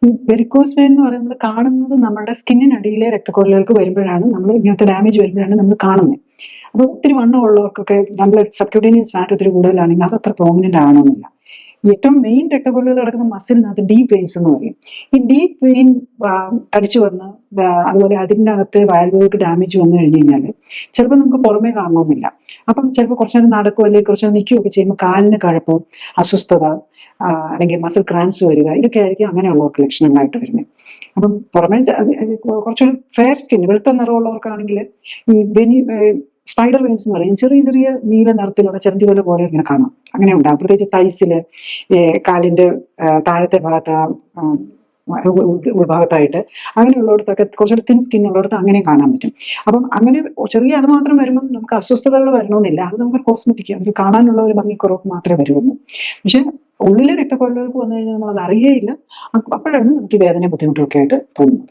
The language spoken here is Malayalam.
ഈ വെരിക്കോസ് വെയിൻ എന്ന് പറയുന്നത് കാണുന്നത് നമ്മുടെ സ്കിന്നിനടിയിലെ രക്തക്കുഴലുകൾക്ക് വരുമ്പോഴാണ്, നമ്മൾ ഇങ്ങനത്തെ ഡാമേജ് വരുമ്പോഴാണ് നമ്മൾ കാണുന്നത്. അപ്പോൾ ഒത്തിരി വണ്ണം ഉള്ളവർക്കൊക്കെ നമ്മൾ സബ്ക്യൂട്ടേനിയസ് ഫാറ്റ് ഒത്തിരി കൂടുതലാണെങ്കിൽ അത് അത്ര പ്രോമിനന്റ് ആവണമെന്നില്ല. ഏറ്റവും മെയിൻ രക്തക്കുഴലുകൾ കിടക്കുന്ന മസിലിനകത്ത് ഡീപ്പ് വെയിൻസ് എന്ന് പറയും. ഈ ഡീപ്പ് വെയിൻ തടിച്ചു വന്ന് അതുപോലെ അതിൻ്റെ അകത്ത് വാൽവുകൾക്ക് ഡാമേജ് വന്നു കഴിഞ്ഞ് കഴിഞ്ഞാൽ ചിലപ്പോൾ നമുക്ക് പുറമേ കാണണമെന്നില്ല. അപ്പം ചിലപ്പോൾ കുറച്ചു നേരം നടക്കുകയോ അല്ലെങ്കിൽ കുറച്ചു നേരം നിൽക്കുകയൊക്കെ ചെയ്യുമ്പോൾ കാലിന് കഴപ്പം, അസ്വസ്ഥത, അല്ലെങ്കിൽ മസിൽ ക്രാംസ് വരിക, ഇതൊക്കെ ആയിരിക്കും അങ്ങനെയുള്ളവർക്ക് ലക്ഷണങ്ങളായിട്ട് വരുന്നത്. അപ്പം പുറമേ കുറച്ചൊരു ഫെയർ സ്കിൻ, വെളുത്ത നിറമുള്ളവർക്കാണെങ്കിൽ ഈ സ്പൈഡർ വെയിൻസ് എന്ന് പറയും, ചെറിയ ചെറിയ നീല നിറത്തിലുള്ള ചെന്തി പോലെ ഇങ്ങനെ കാണാം. അങ്ങനെ ഉണ്ടാകും. പ്രത്യേകിച്ച് തൈസില്, കാലിന്റെ താഴത്തെ ഭാഗത്ത്, ഉൾഭാഗത്തായിട്ട്, അങ്ങനെയുള്ളിടത്തൊക്കെ കുറച്ചുകൂടി തിൻ സ്കിൻ ഉള്ളിടത്ത് അങ്ങനെ കാണാൻ പറ്റും. അപ്പം അങ്ങനെ ചെറിയ അത് മാത്രം വരുമ്പം നമുക്ക് അസ്വസ്ഥതകൾ വരണമെന്നില്ല. അത് നമുക്ക് കോസ്മെറ്റിക്, അത് കാണാനുള്ള ഒരു ഭംഗിക്കുറവ് മാത്രമേ വരുള്ളൂ. പക്ഷെ ഉള്ളിലെ രക്തക്കുഴലുകൾക്ക് വന്നു കഴിഞ്ഞാൽ നമ്മൾ അത് അറിയുകയില്ല. അപ്പോഴാണ് നമുക്ക് വേദന ബുദ്ധിമുട്ടൊക്കെ ആയിട്ട് തോന്നുന്നത്.